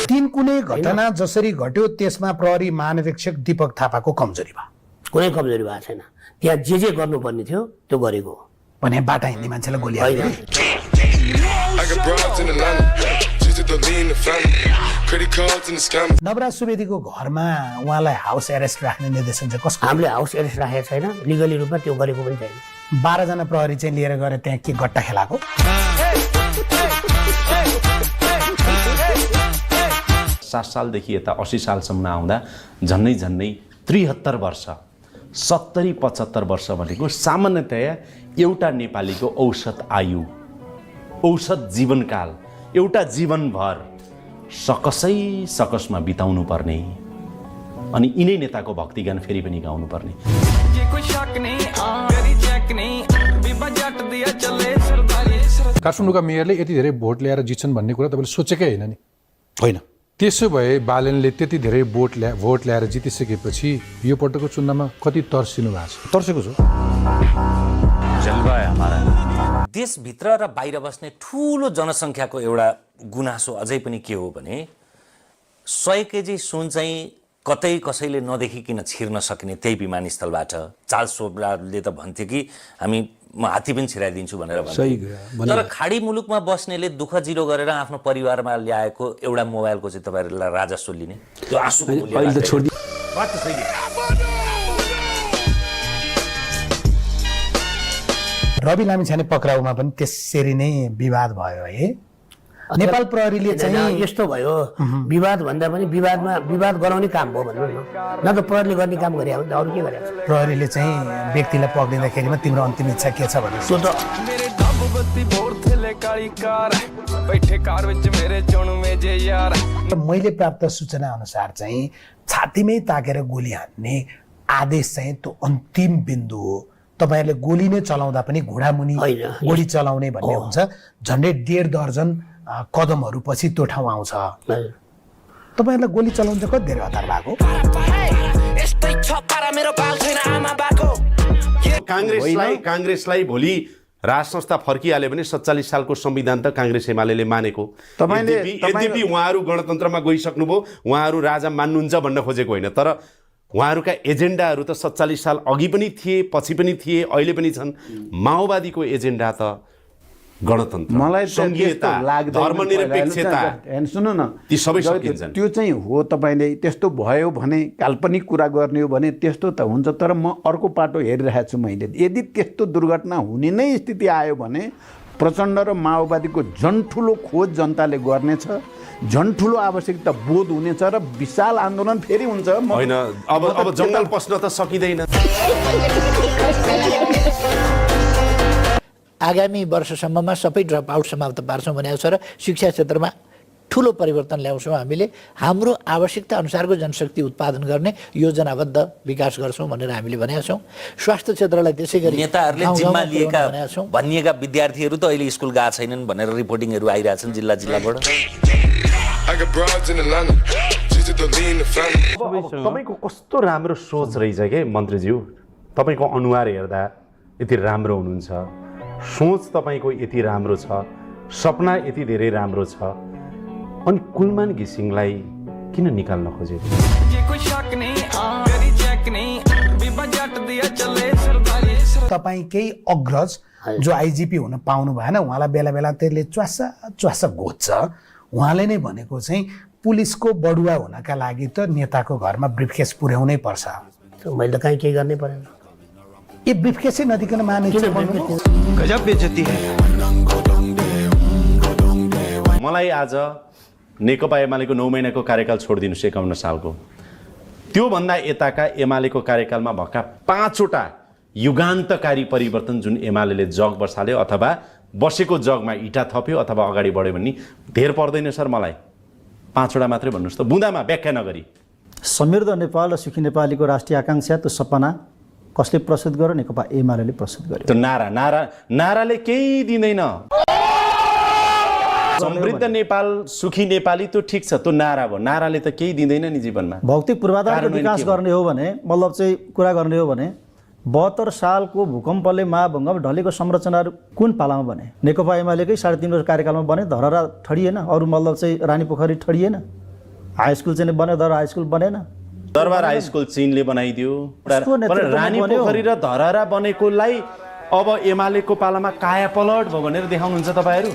तीन कुनै घटना जसरी घट्यो त्यसमा प्रहरी महानिरीक्षक दीपक थापाको कमजोरी भयो? कुनै कमजोरी भएको छैन। त्यहाँ जे गर्नुपर्ने थियो त्यो गरेको हो भने बाटा हिँड्ने मान्छेलाई गोली हाल्यो। नवराज सुवेदीको घरमा उहाँलाई हाउस एरेस्ट राख्ने निर्देशन चाहिँ कसको? हामीले हाउस एरेस्ट राखेको छैन, लिगली रूपमा त्यो गरेको पनि छैन। 12 जना प्रहरी चाहिँ लिएर गएर त्यहाँ के गट्टा खेलाको? 60 सालदेखि यता 80 सालसम्म आउँदा झन्नै 73 वर्ष, 70-75 वर्ष भनेको सामान्यतया एउटा नेपालीको औसत आयु, औसत जीवनकाल, एउटा जीवनभर सकसमा बिताउनु पर्ने। अनि यिनै नेताको भक्तिगान फेरि पनि गाउनु पर्ने। काठमाडौँका मेयरले यति धेरै भोट ल्याएर जित्छन् भन्ने कुरा तपाईँले सोचेकै होइन नि? होइन। त्यसो भए बालनले त्यति धेरै भोट ल्याएर जितिसकेपछि यो पटकको चुनावमा कति तर्सिनु भएको छ? तर्सेको छु। देशभित्र र बाहिर बस्ने ठुलो जनसङ्ख्याको एउटा गुनासो अझै पनि के हो भने 100 केजी सुन चाहिँ कतै कसैले नदेखिकन छिर्न सक्ने त्यही विमानस्थलबाट। चार्ल्स शोभलाले त भन्थे कि म हात्ती पनि छिराइदिन्छु भनेर भन्थे। तर खाडी मुलुकमा बस्नेले दुःख जिरो गरेर आफ्नो परिवारमा ल्याएको एउटा मोबाइलको चाहिँ तपाईँहरूलाई राजस्व लिने, त्यो आँसुको मूल्य। रवि लामिछाने पक्राउमा पनि त्यसरी नै विवाद भयो है। नेपाल प्रहरीले चाहिँ यस्तो भयो, विवाद भन्दा पनि विवाद गराउने काम हो भन्नु न त प्रहरीले गर्ने काम गरे भने अरू के गरे? प्रहरीले चाहिँ व्यक्तिलाई पक्रिँदाखेरिमा तिम्रो अन्तिम इच्छा के छ भने मैले प्राप्त सूचना अनुसार चाहिँ छातीमै ताकेर गोली हान्ने आदेश चाहिँ त्यो अन्तिम बिन्दु हो। तपाईहरुले गोली नै चलाउँदा पनि घुँडामुनि गोली चलाउने भन्ने हुन्छ। झन्डै 1.5 दर्जन कदमहरू पछि त्यो ठाउँ आउँछ। तपाईहरुलाई गोली चलाउन चाहिँ कति धेरै हतार भएको? कांग्रेसलाई भोलि राज संस्था फर्किहाल्यो भने 47 सालको संविधान त कांग्रेस एमालेले मानेको। यद्यपि उहाँहरू गणतन्त्रमा गइसक्नुभयो, उहाँहरू राजा मान्नुहुन्छ भन्न खोजेको होइन, तर उहाँहरूका एजेन्डाहरू त 47 साल अघि पनि थिए, पछि पनि थिए, अहिले पनि छन्। माओवादीको एजेन्डा त गणतन्त्र, संघीयता, धर्मनिरपेक्षता, सुन्नु न, ती सबै सकिन्छन्। त्यो चाहिँ हो। तपाईले त्यस्तो भयो भने, काल्पनिक कुरा गर्ने हो भने त्यस्तो त हुन्छ, तर म अर्को पाटो हेरिरहेको छु मैले। यदि त्यस्तो दुर्घटना हुने नै स्थिति आयो भने प्रचण्ड र माओवादीको झन् ठुलो खोज जनताले गर्नेछ, झन् ठुलो आवश्यकता बोध हुनेछ र विशाल आन्दोलन फेरि हुन्छ। होइन, अब जङ्गल पस्न त सकिँदैन। आगामी वर्षसम्ममा सबै ड्रप आउट समाप्त पार्छौँ भनेको छ र शिक्षा क्षेत्रमा ठुलो परिवर्तन ल्याउँछौँ। हामीले हाम्रो आवश्यकता अनुसारको जनशक्ति उत्पादन गर्ने योजनाबद्ध विकास गर्छौँ भनेर हामीले भनेका छौँ। स्वास्थ्य क्षेत्रलाई त्यसै गरी नेताहरूले जिम्मा लिएका भनिएका विद्यार्थीहरू त अहिले स्कुल गएका छैनन् भनेर रिपोर्टिङहरू आइरहेछन् जिल्लाबाट। तपाईको कस्तो राम्रो सोच रहेछ के मन्त्रीज्यू। तपाईको अनुहार हेर्दा यति राम्रो हुनुहुन्छ, सोच तपाईको यति राम्रो छ, सपना यति धेरै राम्रो छ, अनि कुलमान घिसिङलाई किन निकाल्न खोजेको? तपाईकै अग्रज जो आइजिपी हुन पाउनु भएन, उहाँलाई बेला बेला त्यसले च्वासा घोज्छ। उहाँले नै भनेको चाहिँ पुलिसको बडुवा हुनका लागि त नेताको घरमा ब्रिफकेस पुर्याउनै पर्छ। मैले त कहीँ केही गर्नै परेन। यो ब्रिफकेसै नदिकन मानिन्छ। गजब बेइज्जती है। मलाई आज नेकपा एमालेको 9 महिनाको कार्यकाल छोडिदिनुहोस् 51 सालको, त्योभन्दा यताका एमालेको कार्यकालमा भएका 5वटा युगान्तकारी परिवर्तन जुन एमालेले जग बसाल्यो अथवा बसेको जगमा इटा थप्यो अथवा अगाडि बढ्यो भन्ने धेर पर्दैन सर। मलाई 5वटा मात्रै भन्नुहोस् त, बुँदामा व्याख्या नगरी। समृद्ध नेपाल र सुखी नेपालीको राष्ट्रिय आकांक्षा, त्यो सपना कसले प्रस्तुत गर्यो? नेकपा एमालेले प्रस्तुत गर्यो। त्यो नाराले केही दिँदैन। समृद्ध नेपाल सुखी नेपाली त्यो ठिक छ, त्यो नारा भयो, नाराले त केही दिँदैन नि जीवनमा। भौतिक पूर्वाधारको विकास गर्ने हो भने, मतलब चाहिँ कुरा गर्ने हो भने 72 सालको भूकम्पले महाभूकम्प ढलेको संरचनाहरू कुन पालामा बने? नेकपा एमालेकै 3.5 वर्ष कार्यकालमा बने। धरहरा ठडिएन, अरू मतलब चाहिँ रानी पोखरी ठडिएन। हाई स्कुल चाहिँ बन्यो तर हाई स्कुल बनेन। दरबार हाई स्कुल चीनले बनाइदियो। उसको नेतृत्वमा रानी बन्यो। पोखरी र धरहरा बनेकोलाई अब एमालेको पालामा काया पलट भयो भनेर देखाउनुहुन्छ तपाईँहरू।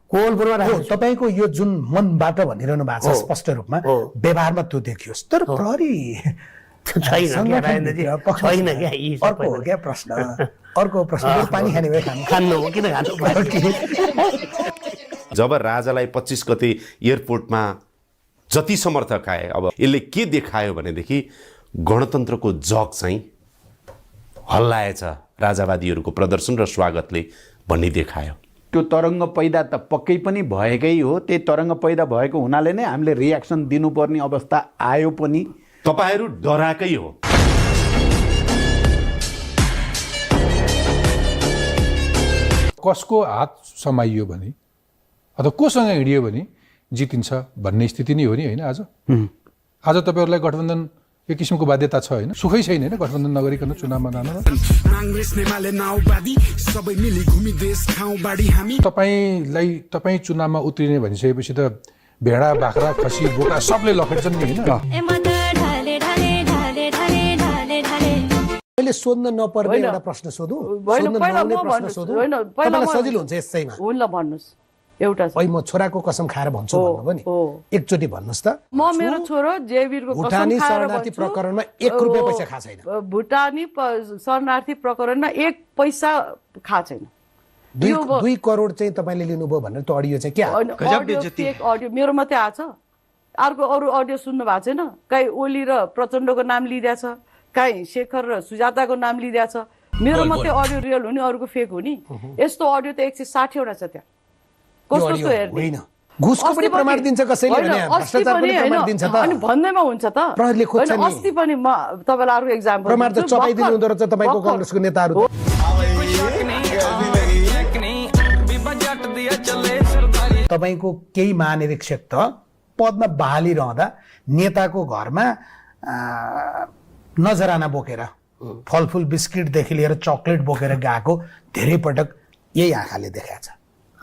कोवलपुरमा राखेको छु। तपाईँको यो जुन मनबाट भनिरहनु भएको छ स्पष्ट रूपमा व्यवहारमा त्यो देखियोस्, तर प्रहरी छैन क्या सङ्गठन राजेन्द्रजी, भित्र छैन क्या यी अर्को सबै हो क्या प्रश्न, अर्को प्रश्न पानी खाने भए खानु। खानु हो किन खानु पर्यो? जब राजालाई 25 गते एयरपोर्टमा जति समर्थक आए, अब यसले के देखायो भनेदेखि गणतन्त्रको जग चाहिँ हल्लाएछ राजावादीहरूको प्रदर्शन र स्वागतले भन्ने देखायो। त्यो तरङ्ग पैदा त पक्कै पनि भएकै हो। त्यही तरङ्ग पैदा भएको हुनाले नै हामीले रियाक्सन दिनुपर्ने अवस्था आयो पनि। तपाईँहरू डराएकै हो। कसको हात समाइयो भने अथवा कोसँग हिँडियो भने जितिन्छ भन्ने स्थिति नै हो नि, होइन? आज तपाईँहरूलाई गठबन्धन एक किसिमको बाध्यता छ, होइन? सुखै छैन, होइन? गठबन्धन नगरिकन चुनावमा जान। तपाईँ चुनावमा उत्रिने भनिसकेपछि त भेडा बाख्रा खसी बोका सबले लखेट्छन् नि, होइन? मैले सोध्न नपर्ने एउटा प्रश्न सोधौँ, सोध्न नआउने प्रश्न सोधौँ, तपाईँलाई सजिलो हुन्छ यसैमा। हुन ल भन्नुहोस् एउटा अहिले म छोराको कसम खाएर भन्छु भन्नुभयो नि, एकचोटि भन्नुहोस् त। म मेरो छोरो जेवीरको कसम भुटानी खाएर शरणार्थी भन्छु, प्रकरणमा 1 रुपैयाँ पैसा खा छैन। भुटानी शरणार्थी प्रकरणमा 1 पैसा खा छैन। 2 करोड चाहिँ तपाईँले लिनुभयो भनेर त अडियो चाहिँ क्या? अडियो मेरो मात्रै आछ, अर्को अरू अडियो सुन्नु भएको छैन? कहीँ ओली र प्रचण्डको नाम लिइदिएछ, कहीँ शेखर र सुजाताको नाम लिइदिएछ। मेरो मात्रै अडियो रियल हुने, अरूको फेक हुने। यस्तो अडियो त 160 वटा छ त्यहाँ। कस्तो हेर्ने? घुसको पनि प्रमाण दिन्छ कसैले भने, भ्रष्टाचार पनि प्रमाण दिन्छ त। अनि भन्दैमा हुन्छ त। प्रहरीले खोज्छ नि। अस्ति पनि म तपाईँलाई अर्को एक्जाम्पल प्रमाण त चपाइदिनु हुँदो रहेछ तपाईँको कांग्रेसको नेताहरू। तपाईँको केही महानिरीक्षक त पदमा बहाली रहँदा नेताको घरमा नजराना बोकेर फलफुल बिस्किटदेखि लिएर चक्लेट बोकेर गएको धेरै पटक यही आँखाले देखाएको छ।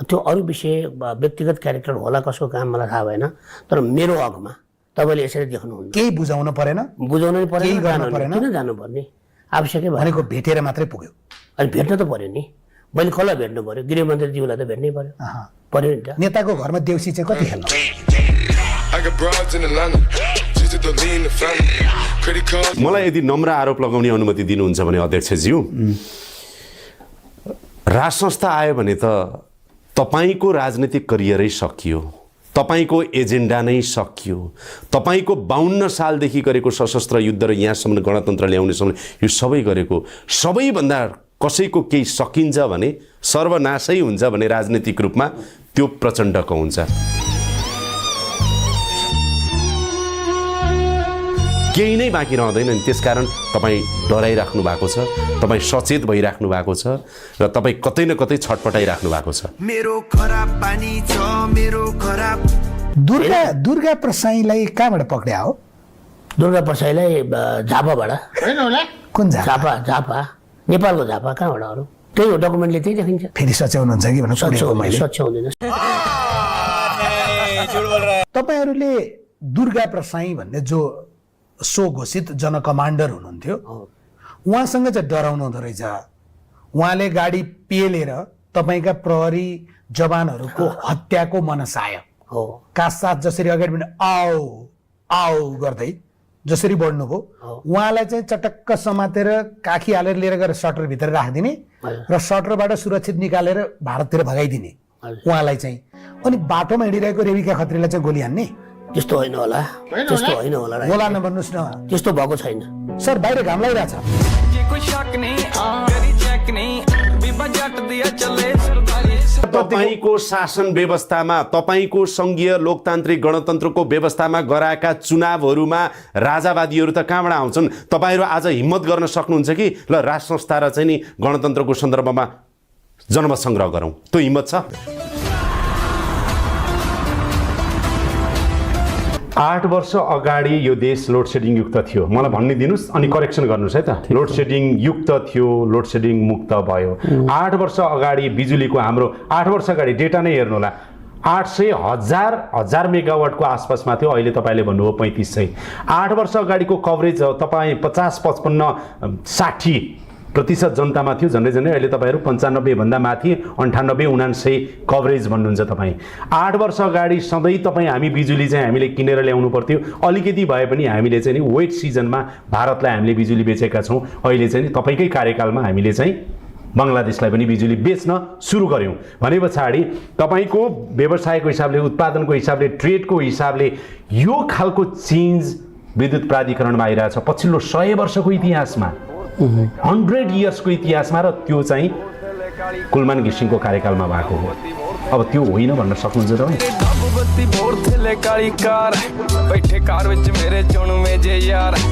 त्यो अरू विषय व्यक्तिगत क्यारेक्टर होला, कसको काम मलाई थाहा भएन, तर मेरो हकमा तपाईँले यसरी देख्नुहुन्न। केही बुझाउन परेन, बुझाउनु नै परेन, केही गर्न परेन, किन जानुपर्ने? आवश्यकै भनेको भेटेर मात्रै पुग्यो। अनि भेट्न त पर्यो नि, मैले कसलाई भेट्नु पर्यो? गृहमन्त्रीज्यूलाई त भेट्नै पर्यो नि त। नेताको घरमा देउसी चाहिँ कति खेल्नु? मलाई यदि नम्र आरोप लगाउने अनुमति दिनुहुन्छ भने अध्यक्षज्यू, राज संस्था आयो भने त तपाईँको राजनीतिक करियरै सकियो, तपाईँको एजेन्डा नै सकियो। तपाईँको 52 सालदेखि गरेको सशस्त्र युद्ध र यहाँसम्म गणतन्त्र ल्याउनेसम्म यो सबै गरेको, सबैभन्दा कसैको केही सकिन्छ भने सर्वनाशै हुन्छ भने राजनीतिक रूपमा त्यो प्रचण्डको हुन्छ। केही नै बाँकी रहँदैन नि। त्यसकारण तपाईँ डराइराख्नु भएको छ, तपाईँ सचेत भइराख्नु भएको छ र तपाईँ कतै न कतै छटपटाइराख्नु भएको छ। मेरो खराब पानी छ, मेरो खराब। दुर्गा प्रसाईलाई कहाँबाट पक्रिया हो? दुर्गा प्रसाईलाई झापाबाट। कुन झापा? झापा नेपालको झापा। कहाँबाट अरू? त्यही हो, डकुमेन्टले त्यही देखिन्छ। फेरि सच्याउनुहुन्छ कि भनेर सच्याउँदैन। तपाईँहरूले दुर्गा प्रसाई भन्ने जो सो घोषित जनकमान्डर हुनुहुन्थ्यो, उहाँसँग चाहिँ डराउनु हुँदो रहेछ। उहाँले गाडी पेलेर तपाईँका प्रहरी जवानहरूको हत्याको मनसाय कासाथ जसरी अगाडि बढ्ने आओ आओ गर्दै जसरी बढ्नुभयो, उहाँलाई चाहिँ चटक्क समातेर काखी हालेर लिएर गएर सटरभित्र राखिदिने र सटरबाट सुरक्षित निकालेर भारततिर भगाइदिने उहाँलाई चाहिँ। अनि बाटोमा हिँडिरहेको रेविका खत्रीलाई चाहिँ गोली हान्ने? त्यस्तो होइन होला, त्यस्तो होइन होला। बोला नभन्नुहोस् न, त्यस्तो भएको छैन सर। बाहिर घाम लागिरहेछ। तपाईँको शासन व्यवस्थामा, तपाईँको सङ्घीय लोकतान्त्रिक गणतन्त्रको व्यवस्थामा गराएका चुनावहरूमा राजावादीहरू त कहाँबाट आउँछन्? तपाईँहरू आज हिम्मत गर्न सक्नुहुन्छ कि ल राज संस्था र चाहिँ नि गणतन्त्रको सन्दर्भमा जनमत सङ्ग्रह गरौँ? त्यो हिम्मत छ? 8 वर्ष अगाडि यो देश लोड सेडिङ युक्त थियो, मलाई भन्ने दिनुहोस् अनि करेक्सन गर्नुहोस् है त। लोड सेडिङ युक्त थियो, लोड सेडिङ मुक्त भयो। 8 वर्ष अगाडि बिजुलीको हाम्रो 8 वर्ष अगाडि डेटा नै हेर्नु होला, 800,000 मेगावाटको आसपासमा थियो, अहिले तपाईँले भन्नुभयो 3500। 8 वर्ष अगाडिको कभरेज तपाईँ 50-55-60% जनतामा थियो, झन्डै झन्डै अहिले तपाईँहरू 95 भन्दा माथि 98-99 कभरेज भन्नुहुन्छ तपाईँ। 8 वर्ष अगाडि सधैँ तपाईँ हामी बिजुली चाहिँ हामीले किनेर ल्याउनु पर्थ्यो, अलिकति भए पनि हामीले चाहिँ नि वेट सिजनमा भारतलाई हामीले बिजुली बेचेका छौँ। अहिले चाहिँ नि तपाईँकै कार्यकालमा हामीले चाहिँ बङ्गलादेशलाई पनि बिजुली बेच्न सुरु गऱ्यौँ भने पछाडि तपाईँको व्यवसायको हिसाबले, उत्पादनको हिसाबले, ट्रेडको हिसाबले यो खालको चेन्ज विद्युत प्राधिकरणमा आइरहेछ पछिल्लो 100 वर्षको इतिहासमा, 100 इयर्सको इतिहासमा, र त्यो चाहिँ कुलमान घिसिङको कार्यकालमा भएको हो। अब त्यो होइन भन्न सक्नुहुन्छ तपाईँ?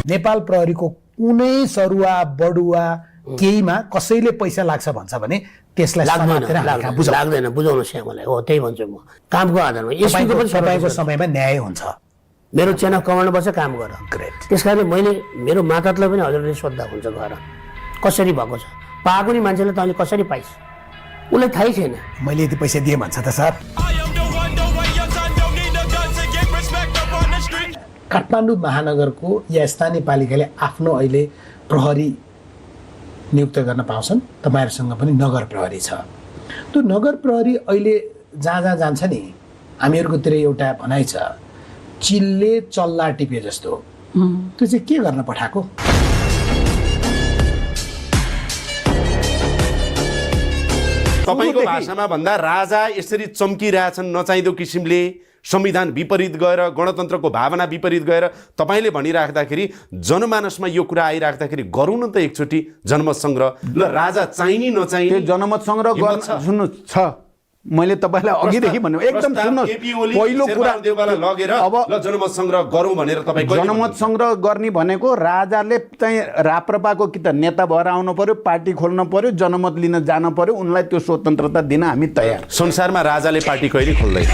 नेपाल प्रहरीको कुनै सरुवा बडुवा केहीमा कसैले पैसा लाग्छ भन्छ भने त्यसलाई लाग्दैन, बुझाउनुहोस् यहाँ मलाई। हो त्यही भन्छु म, कामको आधारमा तपाईँको समयमा न्याय हुन्छ। मेरो चेन अफ कमान्ड बस्छ, काम गर। ग्रेट। त्यस कारणले मैले मेरो मातालाई पनि हजुरले सोद्धा हुन्छ घर कसरी भएको छ, पाएको नि मान्छेले तैँले कसरी पाइस्, उसलाई थाहै छैन। मैले यति पैसा दिएँ भन्छ त सर। काठमाडौँ महानगरको या स्थानीय पालिकाले आफ्नो अहिले प्रहरी नियुक्त गर्न पाउँछन्, तपाईँहरूसँग पनि नगर प्रहरी छ। त्यो नगर प्रहरी अहिले जहाँ जहाँ जान्छ नि, हामीहरूकोतिर एउटा भनाइ छ, चिलले चल्ला टिपे जस्तो। त्यो चाहिँ के गर्न पठाएको? तपाईँको भाषामा भन्दा राजा यसरी चम्किरहेछन् नचाहिँदो किसिमले, संविधान विपरीत गएर, गणतन्त्रको भावना विपरीत गएर तपाईँले भनिराख्दाखेरि जनमानसमा यो कुरा आइराख्दाखेरि गरौँ न त एकचोटि जनमत सङ्ग्रह। ल राजा चाहिने नचाहिने त्यो जनमत सङ्ग्रह गर्न सुन्नु छ, मैले तपाईँलाई अघिदेखि भन्नु एकदम सुन्नुहोस्। पहिलो कुरा लगेर अब ल जनमत सङ्ग्रह गरौँ भनेर तपाईँ जनमत सङ्ग्रह गर्ने भनेको राजाले चाहिँ राप्रपाको कि त नेता भएर आउनु पर्यो, पार्टी खोल्न पर्यो, जनमत लिन जान पर्यो, उनलाई त्यो स्वतन्त्रता दिन हामी तयार। संसारमा राजाले पार्टी कहिले खोल्दैन।